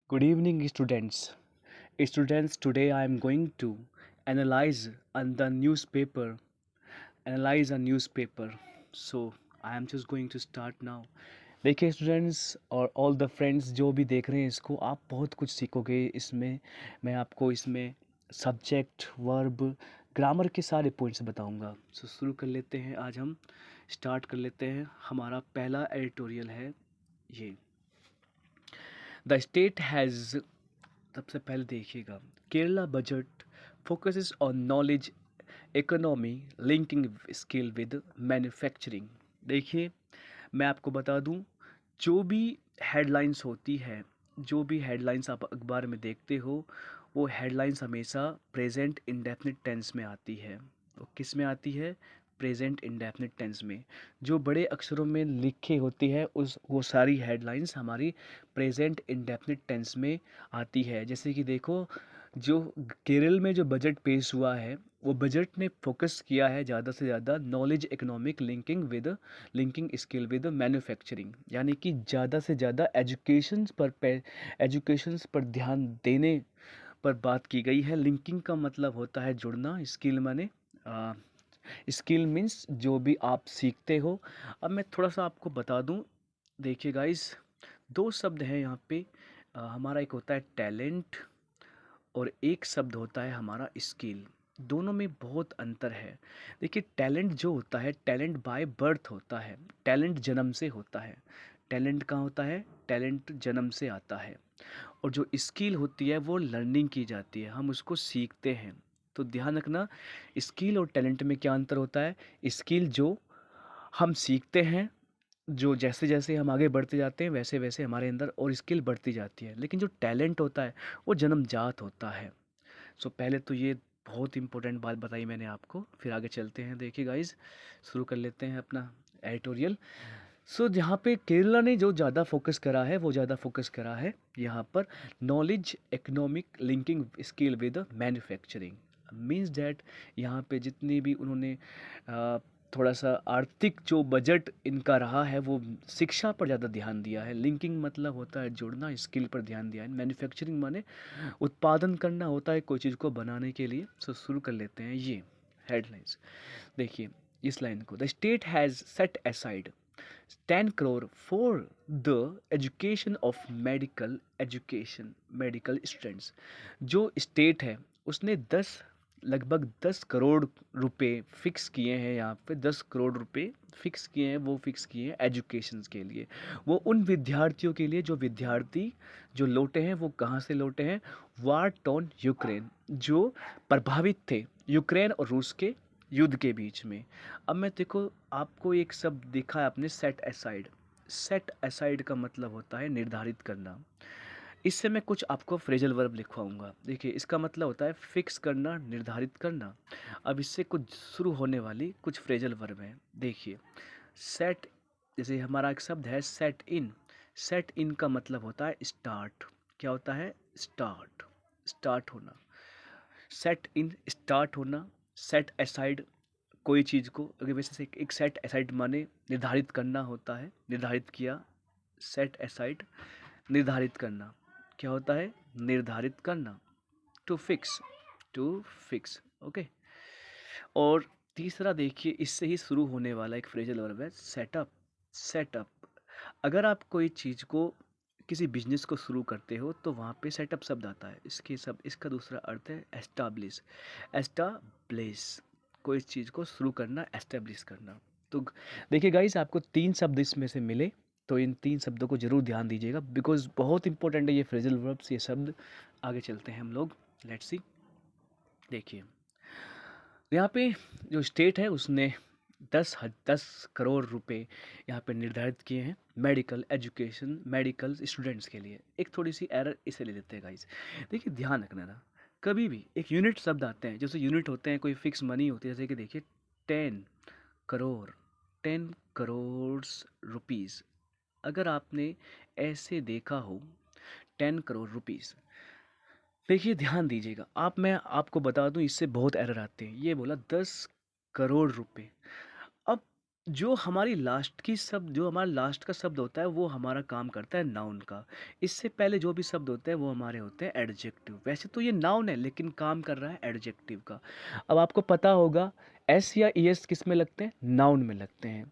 Good evening, students. Students, today I am going to analyze on the newspaper. Analyze a newspaper. So I am just going to start now. देखिए students और all the friends जो भी देख रहे हैं इसको, आप बहुत कुछ सीखोगे इसमें। मैं आपको इसमें सब्जेक्ट, वर्ब, ग्रामर के सारे पॉइंट्स बताऊंगा। सो शुरू कर लेते हैं। आज हम स्टार्ट कर लेते हैं। हमारा पहला एडिटोरियल है ये, द स्टेट हैज़। सबसे पहले देखिएगा, Kerala budget focuses on knowledge economy linking skill with manufacturing. देखिए, मैं आपको बता दूं, जो भी हेडलाइंस होती है, जो भी हेडलाइंस आप अखबार में देखते हो, वो हेडलाइंस हमेशा प्रेजेंट इंडेफिनिट टेंस में आती है। तो किस में आती है? प्रेजेंट इंडेफिनिट टेंस में। जो बड़े अक्षरों में लिखे होती है उस वो सारी हेडलाइंस हमारी प्रेजेंट इंडेफिनिट टेंस में आती है। जैसे कि देखो, जो केरल में जो बजट पेश हुआ है, वो बजट ने फोकस किया है ज़्यादा से ज़्यादा knowledge economic linking skill with manufacturing, यानी कि ज़्यादा से ज़्यादा एजुकेशंस पर ध्यान देने पर बात की गई है। लिंकिंग का मतलब होता है जुड़ना, स्किल माने स्किल मीन्स जो भी आप सीखते हो। अब मैं थोड़ा सा आपको बता दूं, देखिए गाइस, दो शब्द हैं यहाँ पे। हमारा एक होता है टैलेंट और एक शब्द होता है हमारा स्किल। दोनों में बहुत अंतर है। देखिए, टैलेंट जो होता है, टैलेंट बाय बर्थ होता है। टैलेंट जन्म से होता है। टैलेंट कहाँ होता है? टैलेंट जन्म से आता है। और जो स्किल होती है वो लर्निंग की जाती है, हम उसको सीखते हैं। तो ध्यान रखना, स्किल और टैलेंट में क्या अंतर होता है। स्किल जो हम सीखते हैं, जो जैसे जैसे हम आगे बढ़ते जाते हैं वैसे वैसे हमारे अंदर और स्किल बढ़ती जाती है। लेकिन जो टैलेंट होता है वो जन्मजात होता है। सो पहले तो ये बहुत इंपॉर्टेंट बात बताई मैंने आपको, फिर आगे चलते हैं। देखिए गाइज, शुरू कर लेते हैं अपना एडिटोरियल। सो जहाँ पे केरला ने जो ज़्यादा फोकस करा है, वो ज़्यादा फोकस करा है यहाँ पर knowledge economic linking skill with manufacturing. Means that यहाँ पे जितनी भी उन्होंने अ, थोड़ा सा आर्थिक जो बजट इनका रहा है वो शिक्षा पर ज़्यादा ध्यान दिया है। लिंकिंग मतलब होता है जुड़ना, स्किल पर ध्यान दिया है। मैन्युफैक्चरिंग माने उत्पादन करना होता है कोई चीज़ को बनाने के लिए। सो शुरू कर लेते हैं ये हेडलाइंस। देखिए इस लाइन को, the state has set aside 10 crore for the education of medical students. जो स्टेट है उसने लगभग 10 करोड़ रुपए फिक्स किए हैं। यहाँ पे 10 करोड़ रुपए फिक्स किए हैं, वो फिक्स किए हैं एजुकेशन के लिए। वो उन विद्यार्थियों के लिए जो विद्यार्थी जो लौटे हैं, वो कहाँ से लौटे हैं? वार टॉन यूक्रेन, जो प्रभावित थे यूक्रेन और रूस के युद्ध के बीच में। अब मैं देखो, आपको एक शब्द देखा है आपने, सेट असाइड। सेट असाइड का मतलब होता है निर्धारित करना। इससे मैं कुछ आपको फ्रेजल वर्ब लिखवाऊंगा। देखिए, इसका मतलब होता है फिक्स करना, निर्धारित करना। अब इससे कुछ शुरू होने वाली कुछ फ्रेजल वर्ब हैं। देखिए, सेट, जैसे हमारा एक शब्द है सेट इन। सेट इन का मतलब होता है स्टार्ट। क्या होता है? स्टार्ट, स्टार्ट होना। सेट इन स्टार्ट होना। सेट असाइड कोई चीज़ को, अगर वैसे से एक सेट असाइड माने निर्धारित करना होता है, निर्धारित किया। सेट असाइड निर्धारित करना क्या होता है? निर्धारित करना। To fix, to fix, okay. और तीसरा देखिए, इससे ही शुरू होने वाला एक फ्रेजल वर्ब है सेटअप। सेटअप, अगर आप कोई चीज़ को, किसी बिजनेस को शुरू करते हो तो वहाँ पे सेटअप शब्द आता है। इसका दूसरा अर्थ है एस्टाब्लिश। एस्टाब्लिश, कोई चीज़ को शुरू करना, एस्टेब्लिश करना। तो देखिए गाइस, आपको 3 शब्द इसमें से मिले, तो इन 3 शब्दों को जरूर ध्यान दीजिएगा, बिकॉज बहुत इंपॉर्टेंट है ये फ्रेजल वर्ब्स, ये शब्द। आगे चलते हैं हम लोग, लेट्स सी। देखिए, यहाँ पे जो स्टेट है उसने 10 करोड़ रुपए यहाँ पे निर्धारित किए हैं मेडिकल स्टूडेंट्स के लिए। एक थोड़ी सी एरर इसे ले लेते हैं गाइस। देखिए, ध्यान रखना ना, कभी भी एक यूनिट शब्द आते हैं, जैसे यूनिट होते हैं, कोई फिक्स मनी होती है, जैसे कि देखिए 10 करोड़, 10 करोड़ रुपीज़। अगर आपने ऐसे देखा हो 10 करोड़ रुपीज़, देखिए ध्यान दीजिएगा आप, मैं आपको बता दूं इससे बहुत एरर आते हैं। ये बोला 10 करोड़ रुपए। अब जो हमारा लास्ट का शब्द होता है वो हमारा काम करता है नाउन का। इससे पहले जो भी शब्द होते हैं वो हमारे होते हैं एडजेक्टिव। वैसे तो ये नाउन है लेकिन काम कर रहा है एडजेक्टिव का। अब आपको पता होगा एस या ईएस किस में लगते हैं, नाउन में लगते हैं,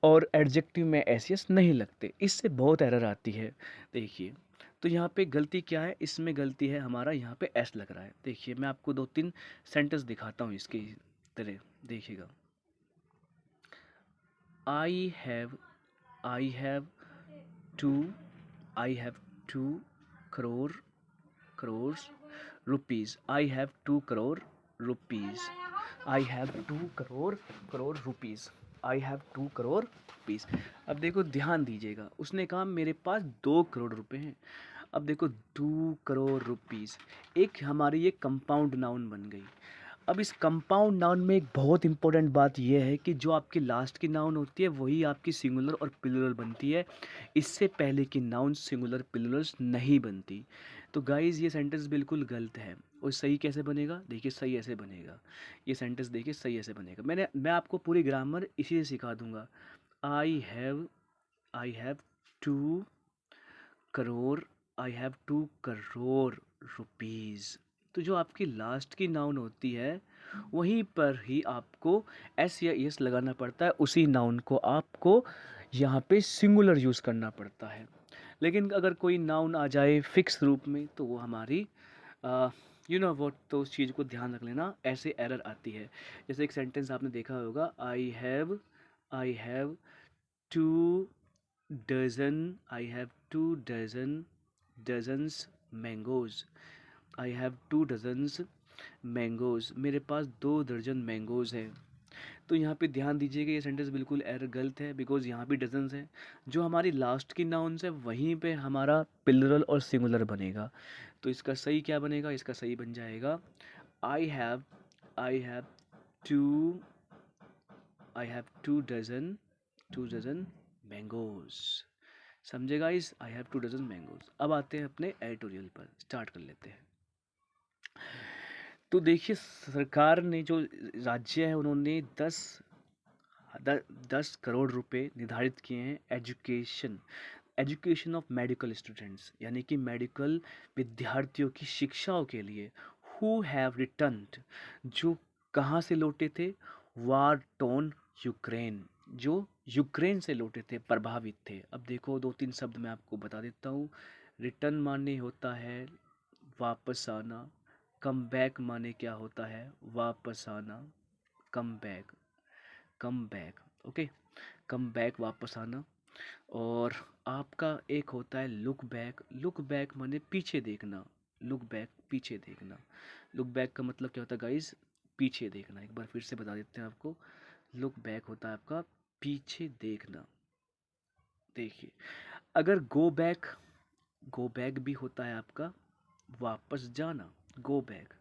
और एडजेक्टिव में एस यस नहीं लगते। इससे बहुत एरर आती है। देखिए, तो यहाँ पे गलती क्या है, इसमें गलती है हमारा, यहाँ पे एस लग रहा है। देखिए मैं आपको दो तीन सेंटेंस दिखाता हूँ इसके तरह, देखिएगा। I have I have two I have two crore crores rupees. I have 2 crore rupees. I have 2 crore rupees. I have 2 crore rupees. अब देखो ध्यान दीजिएगा, उसने कहा मेरे पास 2 करोड़ रुपए हैं। अब देखो 2 करोड़ रुपीस, एक हमारी ये कंपाउंड नाउन बन गई। अब इस कंपाउंड नाउन में एक बहुत इंपॉर्टेंट बात यह है कि जो आपकी लास्ट की नाउन होती है वही आपकी सिंगुलर और प्लूरल बनती है। इससे पहले की नाउन सिंगुलर प्लूरल्स नहीं बनती। तो गाइज ये सेंटेंस बिल्कुल गलत है। और सही कैसे बनेगा, देखिए सही ऐसे बनेगा। ये सेंटेंस देखिए सही ऐसे बनेगा। मैं आपको पूरी ग्रामर इसी से सिखा दूंगा। आई have 2 crore, I have 2 crore rupees. तो जो आपकी लास्ट की नाउन होती है वहीं पर ही आपको एस या एस लगाना पड़ता है, उसी नाउन को आपको यहाँ पे सिंगुलर यूज़ करना पड़ता है। लेकिन अगर कोई नाउन आ जाए फिक्स रूप में तो वो हमारी यू नो वॉट, तो उस चीज़ को ध्यान रख लेना, ऐसे एरर आती है। जैसे एक सेंटेंस आपने देखा होगा, I have 2 dozen, I have 2 dozens mangoes. I have 2 dozens mangoes, मेरे पास 2 दर्जन मैंगोज़ हैं। तो यहाँ पे ध्यान दीजिएगा, ये सेंटेंस बिल्कुल एरर गलत है, बिकॉज यहाँ भी डजन्स है। जो हमारी लास्ट की नाउन्स है वहीं पे हमारा प्लुरल और सिंगुलर बनेगा। तो इसका सही क्या बनेगा, इसका सही बन जाएगा I have I have two I have 2 dozen mangoes. समझे guys, I have 2 dozen mangoes. अब आते हैं अपने एडिटोरियल पर, स्टार्ट कर लेते हैं। तो देखिए, सरकार ने जो राज्य है उन्होंने 10 करोड़ रुपए निर्धारित किए हैं एजुकेशन ऑफ मेडिकल स्टूडेंट्स, यानी कि मेडिकल विद्यार्थियों की शिक्षाओं के लिए। हु हैव रिटर्न्ड, जो कहाँ से लौटे थे, वार टोन यूक्रेन, जो यूक्रेन से लौटे थे, प्रभावित थे। अब देखो दो तीन शब्द मैं आपको बता देता हूँ। रिटर्न माने होता है वापस आना, कम बैक माने क्या होता है, वापस आना, come back, come back, okay, come back वापस आना। और आपका एक होता है लुक बैक माने पीछे देखना, लुक बैक पीछे देखना। लुक बैक का मतलब क्या होता है गाइस, पीछे देखना। एक बार फिर से बता देते हैं आपको, लुक बैक होता है आपका पीछे देखना। देखिए, अगर गो बैक भी होता है आपका वापस जाना, गो बैक।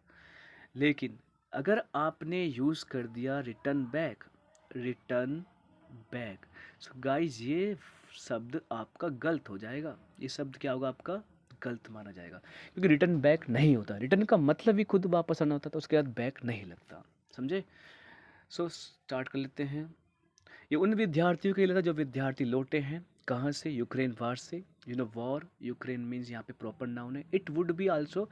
लेकिन अगर आपने यूज़ कर दिया रिटर्न बैक, सो गाइज ये शब्द आपका गलत हो जाएगा। ये शब्द क्या होगा, आपका गलत माना जाएगा, क्योंकि रिटर्न बैक नहीं होता। रिटर्न का मतलब ही खुद वापस आना होता, तो उसके बाद बैक नहीं लगता। समझे। सो स्टार्ट कर लेते हैं। ये उन विद्यार्थियों के लिए था जो विद्यार्थी लौटे हैं कहाँ से, यूक्रेन वार से। वॉर, यूक्रेन मीन्स यहाँ पे प्रॉपर नाउन है। It would be also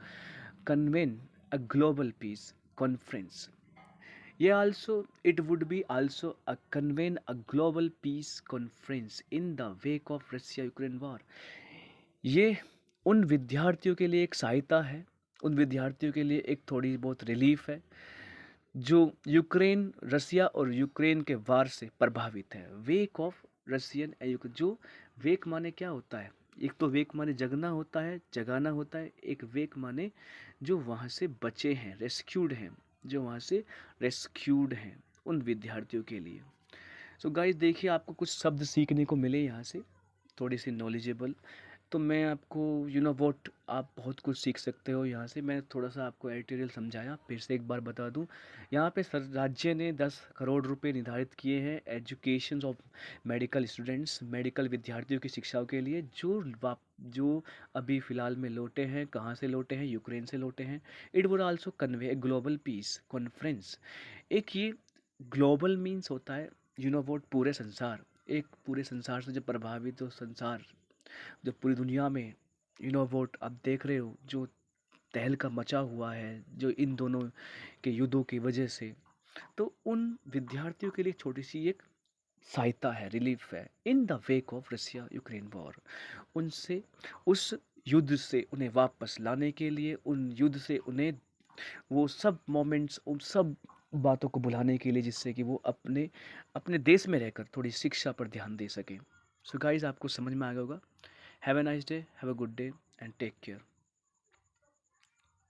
convene a global peace conference. ये also it would be also a convene a global peace conference in the wake of Russia Ukraine war। ये उन विद्यार्थियों के लिए एक सहायता है, उन विद्यार्थियों के लिए एक थोड़ी बहुत रिलीफ है जो यूक्रेन, रसिया और यूक्रेन के वार से प्रभावित है। वेक ऑफ रशियन जो वेक माने क्या होता है, एक तो वेक माने जगना होता है, जगाना होता है। एक वेक माने जो वहाँ से बचे हैं, रेस्क्यूड हैं, जो वहाँ से रेस्क्यूड हैं, उन विद्यार्थियों के लिए। सो गाइस देखिए, आपको कुछ शब्द सीखने को मिले यहाँ से, थोड़ी सी नॉलेजेबल। तो मैं आपको वॉट, आप बहुत कुछ सीख सकते हो यहाँ से। मैं थोड़ा सा आपको एडिटोरियल समझाया, फिर से एक बार बता दूँ। यहाँ पे राज्य ने 10 करोड़ रुपए निर्धारित किए हैं education of medical students, medical विद्यार्थियों की शिक्षाओं के लिए, जो अभी फ़िलहाल में लौटे हैं। कहाँ से लौटे हैं, यूक्रेन से लौटे हैं। It would also convey a global peace conference. एक ये ग्लोबल मीन्स होता है पूरे संसार, एक पूरे संसार से जो प्रभावित हो संसार, जो पूरी दुनिया में आप देख रहे हो जो तहलका मचा हुआ है जो इन दोनों के युद्धों की वजह से, तो उन विद्यार्थियों के लिए छोटी सी एक सहायता है, रिलीफ है, in the wake of Russia Ukraine war. उनसे उस युद्ध से उन्हें वापस लाने के लिए, उन युद्ध से उन्हें वो सब मोमेंट्स, उन सब बातों को भुलाने के लिए, जिससे कि वो अपने अपने देश में रहकर थोड़ी शिक्षा पर ध्यान दे सकें। सो गाइस, आपको समझ में आ गया होगा। Have a nice day, have a good day and take care.